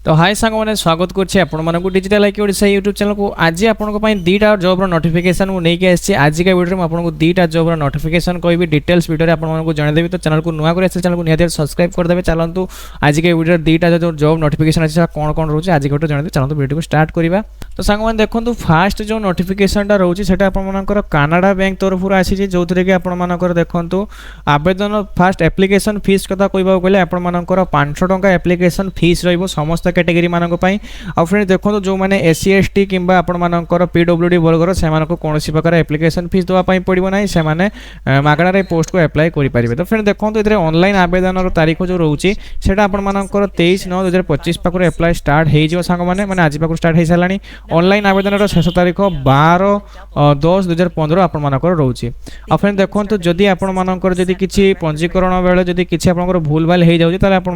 तो हाय सांग मैंने स्वागत करछि आपण मानकु digital IQ Odisha YouTube channel को। आज आपनको पई दीटा जॉब रो नोटिफिकेशन को नेकी आछि। आज का वीडियो में आपनको दीटा जॉब रो नोटिफिकेशन कोई भी डिटेल्स वीडियो रे आपण मानकु जणा देबी। तो चैनल को नुवा करे चैनल को निहाती सब्सक्राइब कर देबे। चलंतु आज के वीडियो दीटा जो जॉब नोटिफिकेशन अछि कोन कोन रहउछि आज के वीडियो जणा दे। चलंतु वीडियो को स्टार्ट करिबा। तो सांग माने देखंतु फास्ट जो नोटिफिकेशन टा रहउछि सेटा आपण मानकर कनाडा बैंक तरफ आछि जे जोथरे के आपण मानकर देखंतु आवेदन फास्ट एप्लीकेशन फीस कथा कहबा गले आपण मानकर 500 टंका एप्लीकेशन फीस रहइबो समस्त कैटेगरी मानक पई। आ फ्रेंड देखो जो मैंने एससी एसटी किंबा आपण मानकर पीडब्ल्यूडी वर्गर से कौन प्रकार एप्लीकेशन फीस देवा पड़ो ना से मागणार पोस्ट को अप्लाई करेंगे। तो फ्रेंड देखो ये ऑनलाइन आवेदन तारीख जो रोचे से आप 23/9/2025 पाखु अप्लाई स्टार्ट हो सांग मैंने आज पाखु स्टार्ट हो सारा। ऑनलाइन आवेदन शेष तारीख 12/10/2015 आप रोचे। आ फ्रेंड देखो जदि आपंकर किसी पंजीकरण बेले जदि किसी आप भूल भाल हो जाए आप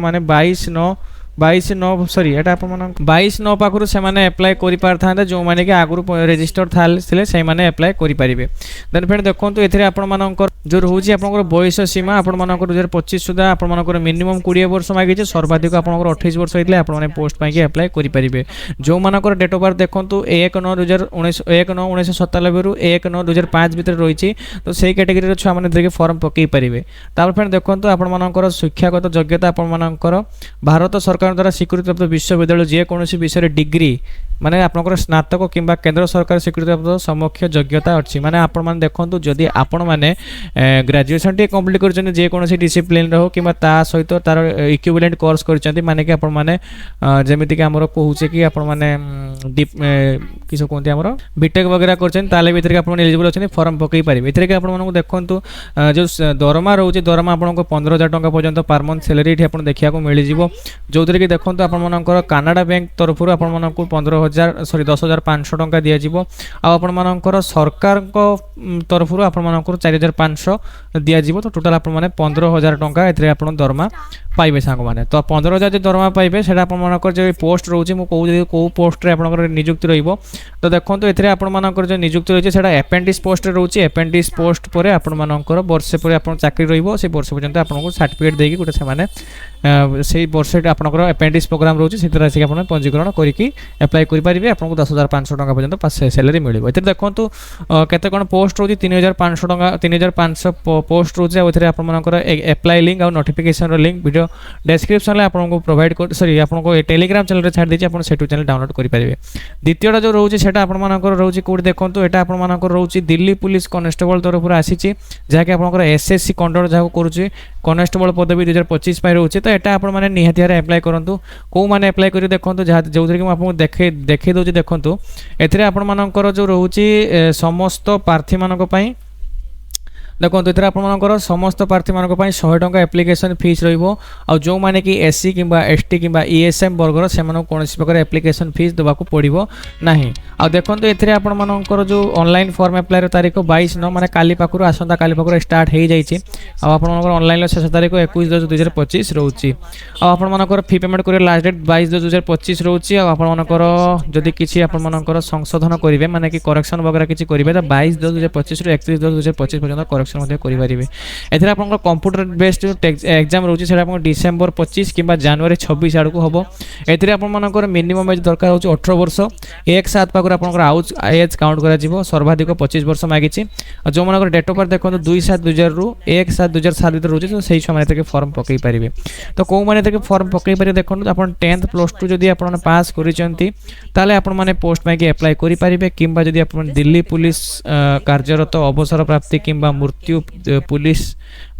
22/9 पाखु से अप्लाई कर पारे जो मैंने कि आगुरी रेजिस्टर थे से अप्लाई करेंगे। देन फ्रेंड देखो ये आपर जो रोचे आप बयस सीमा आपर 2025 सुधा आपर मिनिमम 20 वर्ष मांगी सर्वाधिक आप 28 वर्ष होते हैं पोस्ट पाई अप्लाई करेंगे। जो मानकर डेट ऑफ बर्थ देखो 1/9/1997 रु 1/9/2005 भितर रही तो सही कैटेगरी छुआ मैंने फॉर्म पकई पारे। फ्रेंड देखो आपर शिक्षागत योग्यता आपर भारत सरकार द्वारा स्वीकृत प्राप्त विश्वविद्यालय जेकोसी विषय डिग्री माने आपनकर स्नातक किंबा केंद्र सरकार स्वीकृत प्राप्त समक्ष योग्यता अच्छी माने आपण माने देखंतु जदि आपण माने ग्रेजुएशन टी कंप्लीट करछन जेकोसी डिसिप्लिन रहो किंबा ता सहित तार इक्विवेलेंट कोर्स करछन माने कि आपण माने जेमिति कि हमरो कहूचे कि आपण माने किसो कोनते हमरो बीटेक वगैरह करछन ताले भीतर आपण एलिजिबल अछन फॉर्म पकई पारिबे। एथरे कि आपण मानकु देखंतु जो दरमा रहउचे दरमा आपनको 15,000 टंका पर्यंत पर मंथ सैलरी एठी आपण देखिया को मिलि जिवो। जोथरे कि देखंतु आपण मानकर कनाडा बैंक तरफरु आपण मानकु 10,500 टंका दिया जिवो। आ आपण मानकर सरकार को तरफरु आपण मानकर 4,500 दिया जिवो। तो टोटल आपण माने 15,000 टंका एथरे आपण दरमा पाइबे सांग माने। तो 15,000 जे दरमा पाइबे सेटा आपण मानकर जे पोस्ट रहउचे मु को पोस्ट रे आपनकर नियुक्ति रहिबो। तो देखंतु एथरे आपण मानकर जे नियुक्ति रहउचे सेटा अपेंडिक्स पोस्ट रे रहउचे। अपेंडिक्स पोस्ट परे आपण मानकर वर्षे परे आपण चाकरी रहिबो। से वर्ष पर्यंत आपनको सर्टिफिकेट देकी गुटे से माने से वर्ष आपनकर अपेंडिक्स प्रोग्राम रहउचे सेतरा से आपण पंजीकरण करिकि अप्लाई करि पारिबे। आपनको 10,500 टंका पर्यंत सैलरी मिलिबो। एथरे देखंतु केते कोन पोस्ट रहउची 3,500 टंका 3,500 पोस्ट रहउचे। आ एथरे आपण मानकर अप्लाई लिंक आ नोटिफिकेशन रो लिंक वीडियो डिस्क्रिप्शन ले आपनको प्रोवाइड कर सॉरी आपनको टेलीग्राम चैनल रे छाड़ देछि आपण सेटु चैनल डाउनलोड करि पारिबे। द्वितीयटा जो रहउची सेटा आपण मानकर रहउची कोड देखंतु एटा आपण मानकर रहउची दिल्ली पुलिस कांस्टेबल तरफ आसीची जा कि आपनकर एसएससी कंडक्ट जाको करूची कांस्टेबल पदवी 2025 पाई रहउची। तो एटा आपण माने निहाती अप्लाई करंतु को माने अप्लाई करि देखंतु जो कि आपको देखे दउची देखंतु एथरे आपण मानकर जो रहउची समस्त प्रार्थी मानक पई देखो ये आपर समस्त प्रार्थी मानक 100 टंका एप्लिकेशन फीस रहिबो। आ जो माने कि एससी किंबा एसटी किंबा ईएसएम वर्गर से कौन प्रकार एप्लिकेशन फीस देवाक पड़ो ना। आ देखो ये आपण मानकर जो ऑनलाइन फॉर्म अप्लाई तारीख 22/9 माने काली पाखु आसंता काली पाखु स्टार्ट हो जाइए। आपण ऑनलाइन शेष तारीख 21/10/2025 रोची। आपण मानकर फी पेमेंट कर लास्ट डेट 22/10/2025 रोची। आपण मानकर जदि किसी आपण मानकर संशोधन करेंगे माने कि करेक्शन वगैरह किसी करेंगे तो 22/10/2025 रु 31/10/2025 पर्यंत करेक्शन कंप्यूटर बेस्ड एग्जाम रोचे से डिसेंबर 25 कि जनवरी 26 आड़ को हम। एकर मिनिमम एज दरकार हो 18 वर्ष 1/7 पाखर आप एज काउंट कर सर्वाधिक 25 वर्ष मांगी। जो मान डेट ऑफ बर्थ देखो 2/7/2000 रु 1/7/2007 भर रोचे। तो सही छुआ फॉर्म पकई पारे। तो कौ मैंने फॉर्म पकई पारे देखो आप 10th +2 जदि आप पास कर पोस्ट पाई अप्लाई करेंगे कि दिल्ली पुलिस कार्यरत अवसर प्राप्ति कि मृत्यु पुलिस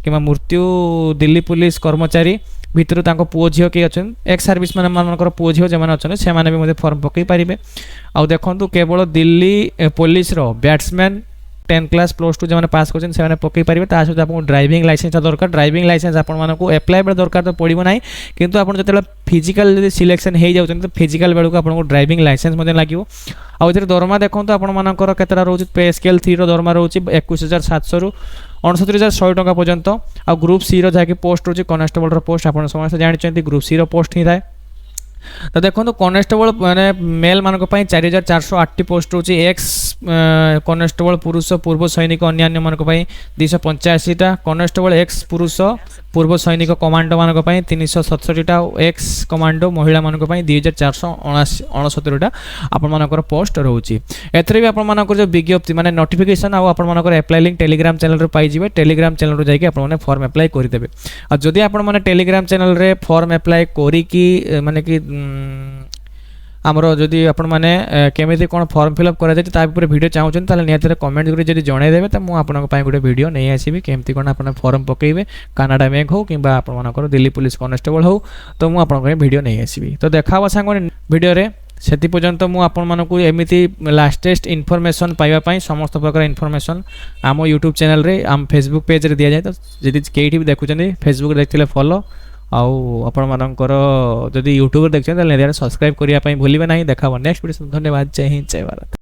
कि मृत्यु दिल्ली पुलिस कर्मचारी भितर पुओ झील किए अच्छा एक्स सर्विस मानकर पुओ झील जो अच्छा से फॉर्म पकई पारे। आ देखो केवल दिल्ली पुलिस बैट्समैन 10 क्लास +2 जो पास कर पकई पारे। सहित आपको ड्राइविंग लाइसेंस दरकार। ड्राइविंग लाइसेंस आपको अप्लाई बेले दरकार तो पड़ो ना किंतु आप जो फिजिकल सिलेक्शन हो जाए तो फिजिकल बेलू आपको ड्राइविंग लाइसेंस लगे। आउ दरमा देखो आपर केतटा रोचे पे स्केल 3 रो दरमा रोचे 21,700 रु 69,100 टंका पर्यंत। आ ग्रुप सी रो जहाँकि पोस्ट रोचे कांस्टेबल पोस्ट आप समस्त जानते ग्रुप सी रो पोस्ट ही थाए। तो देखो कनेस्टेबल मैंने मेल मान 4408 पोस्ट होची एक्स कनेस्टेबल पुरुष पूर्व सैनिक अन्य मान 285टा कनेस्टेबल एक्स पुरुष पूर्व सैनिक कमांडो मान 367टा एक्स कमांडो महिला मान 2469टा आपण मानकर पोस्ट रोची एथरे भी आपण मानकर जो विज्ञप्ति माने नोटिफिकेशन आ आपण मानकर अप्लाई लिंक टेलीग्राम चैनल रे पाई जिवे टेलीग्राम चैनल रो जाके आपण माने फॉर्म अप्लाई करि देबे आ जदि आपण माने टेलीग्राम चैनल रे फॉर्म अप्लाई करी की माने कि आमर जदि आपण माने केमिति कोन फॉर्म फिलअप करा जाय ता ऊपर वीडियो चाहउछन ताले नियत कमेंट करी जदि जणाय देबे त मु आपन पय गुटे वीडियो नै आसीबी केमिति कोन आपण फॉर्म पकेइबे कनाडा बैंक हो किबा आपण मानकर दिल्ली पुलिस कांस्टेबल हो तो मु आपन पय वीडियो नै आसीबी तो देखावा सांगोनी वीडियो रे सेति पर्यंत मु आपण मानकु एमिति लास्टेस्ट इन्फॉर्मेशन पाइबा पय समस्त प्रकार इन्फॉर्मेशन आम यूट्यूब चैनल रे आम फेसबुक पेज रे दिया जाय तो जदि केइठी भी देखुचनी फेसबुक देखथिले फॉलो आउ आपण मानकर जदि यूट्यूब देखछन त सब्सक्राइब करिया पय भूलिबे नाही देखाबो नेक्स्ट वीडियो धन्यवाद जय हिंद जय भारत।